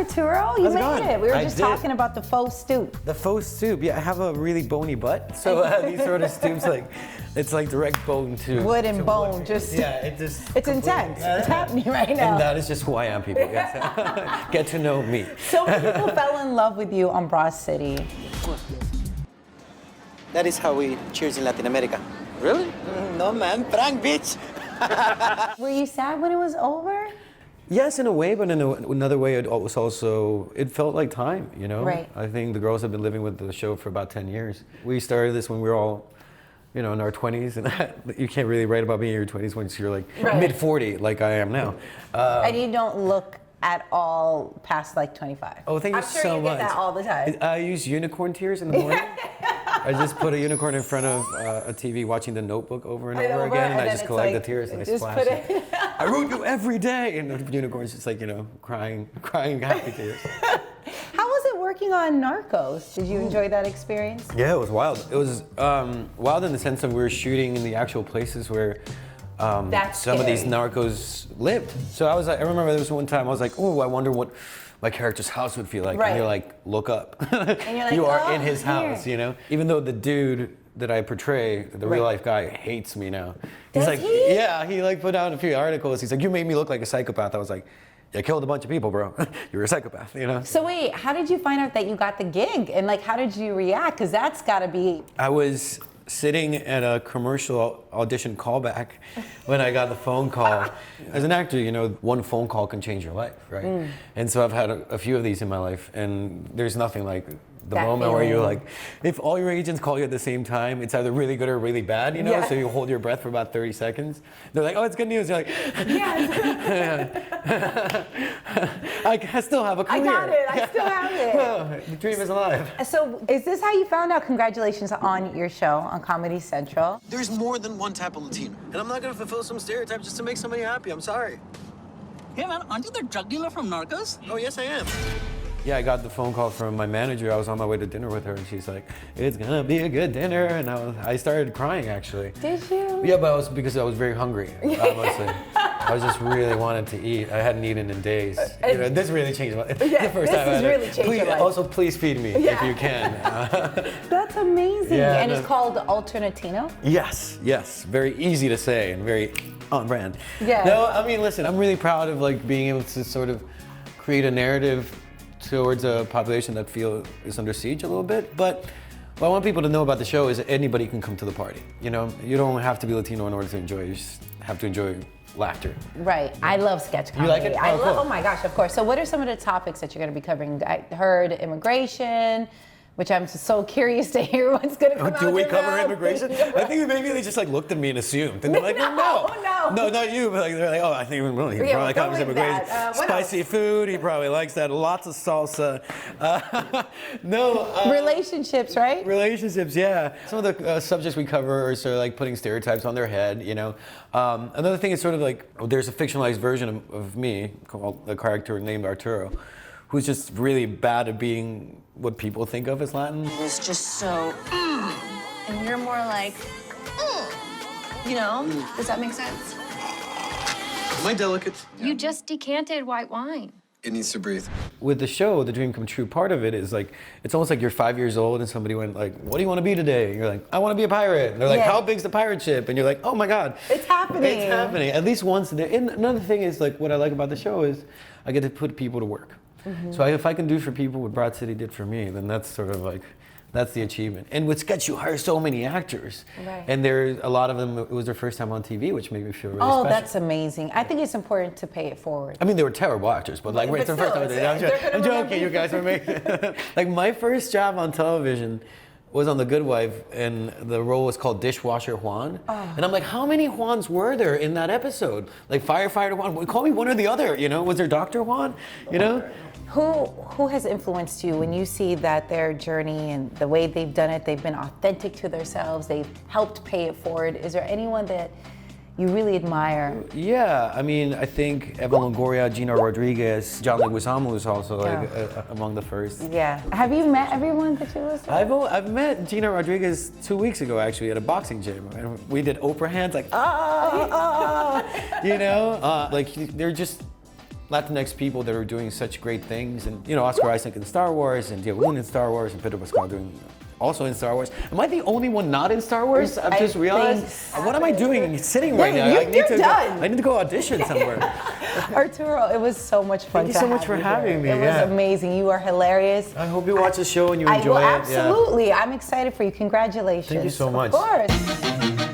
Arturo. You How's it made going? it. We were I just did. talking about the faux stoop. The faux stoop, yeah, I have a really bony butt, so these sort of stoops, like, it's like direct bone to Wood and to bone, wood. just. Yeah, it just. It's intense. It's happening right now. And that is just who I am, people. Yes. Get to know me. So many people fell in love with you on Bra City. That is how we cheers in Latin America. Really? No, man. Prank, bitch. Were you sad when it was over? Yes, in a way, but in another way, it was also, it felt like time, you know? Right. I think the girls have been living with the show for about 10 years. We started this when we were all, you know, in our 20s, and you can't really write about being in your 20s once you're like mid-40, like I am now. And you don't look at all past like 25. Oh, thank you I'm sure so you much. get that all the time. I use unicorn tears in the morning. I just put a unicorn in front of a TV watching The Notebook over and over again, and I just collect the tears and I splash it. I root you every day, and the unicorn's just like, you know, crying happy tears. How was it working on Narcos? Did you enjoy that experience? Yeah, it was wild. It was wild in the sense that we were shooting in the actual places where some of these narcos lived. So I was like, I remember there was one time I was like, oh, I wonder what my character's house would feel like. Right. And you're like, look up. And you're like, you are oh, in his house, you know? Even though the dude that I portray, the real life guy, hates me now. He's like, yeah, he like put out a few articles. He's like, you made me look like a psychopath. I was like, you killed a bunch of people, bro. You're a psychopath, you know? So wait, how did you find out that you got the gig? And like, how did you react? Because that's gotta be... I was sitting at a commercial audition callback when I got the phone call. As an actor, you know, one phone call can change your life, right? And so I've had a few of these in my life, and there's nothing like the That moment where feeling. you're like, if all your agents call you at the same time, it's either really good or really bad, you know? Yeah. So you hold your breath for about 30 seconds. They're like, oh, it's good news. You're like, Yes. I still have a career. I got it, I still have it. Oh, the dream is alive. So is this how you found out? Congratulations on your show on Comedy Central. There's more than one type of Latino. And I'm not gonna fulfill some stereotype just to make somebody happy. I'm sorry. Hey man, aren't you the drug dealer from Narcos? Oh, yes, I am. Yeah, I got the phone call from my manager. I was on my way to dinner with her, and she's like, "It's gonna be a good dinner," and I started crying actually. Did you? Yeah, but because I was very hungry. Honestly, I was just really wanted to eat. I hadn't eaten in days. You know, this really changed my. Yeah, the first this time I has had it. really changed Please, your life. Also, please feed me if you can. That's amazing. Yeah, and it's called Alternatino? Yes, very easy to say and very on brand. Yeah. No, I mean, listen, I'm really proud of like being able to sort of create a narrative towards a population that is under siege a little bit. But what I want people to know about the show is that anybody can come to the party. You know, you don't have to be Latino in order to enjoy it. You just have to enjoy laughter. Right. I love sketch comedy. You like it? I Oh, love, cool. oh my gosh, of course. So what are some of the topics that you're going to be covering? I heard immigration, which I'm so curious to hear what's going to come out Do we your cover mouth. immigration? I think maybe they just like looked at me and assumed. And they're like, no, not you. But like, they're like, oh, I think he probably don't covers leave immigration. that. What Spicy food, he probably likes that. Lots of salsa. Relationships, right? Relationships, yeah. Some of the subjects we cover are sort of like putting stereotypes on their head, you know. Another thing is sort of like, there's a fictionalized version of me, called a character named Arturo, who's just really bad at being what people think of as Latin. It was just so, and you're more like, you know? Does that make sense? Am I delicate? You just decanted white wine. It needs to breathe. With the show, the Dream Come True part of it is like, it's almost like you're 5 years old and somebody went like, what do you want to be today? And you're like, I want to be a pirate. And they're like, how big's the pirate ship? And you're like, oh my God. It's happening. It's happening. At least once. And another thing is like, what I like about the show is I get to put people to work. So if I can do for people what Broad City did for me, then that's sort of like, that's the achievement. And with sketch, you hire so many actors. Right. And there's a lot of them, it was their first time on TV, which made me feel really special. That's amazing. I think it's important to pay it forward. I mean, they were terrible actors, but like, it's their first time. I'm joking, you guys are making. Like, my first job on television was on The Good Wife, and the role was called Dishwasher Juan. And I'm like, how many Juans were there in that episode? Like, firefighter Juan, call me one or the other, you know? Was there Dr. Juan, you know? Who has influenced you when you see that their journey and the way they've done it, they've been authentic to themselves, they've helped pay it forward? Is there anyone that you really admire? Yeah, I mean, I think Eva Longoria, Gina Rodriguez, John Leguizamo is also like among the first. Yeah. Have you met everyone that you listen to? I've met Gina Rodriguez 2 weeks ago actually at a boxing gym, and we did Oprah hands like you know, like they're just Latinx people that are doing such great things, and you know, Oscar Isaac in Star Wars, and Diego Luna in Star Wars, and Pedro Pascal doing also in Star Wars. Am I the only one not in Star Wars? I've just realized. What am I doing sitting right now? You're done. I need to go audition somewhere. Arturo, it was so much fun. Thank you so much for having me. It was amazing. You are hilarious. I hope you watch the show and you enjoy it. Absolutely. I'm excited for you. Congratulations. Thank you so much. Of course.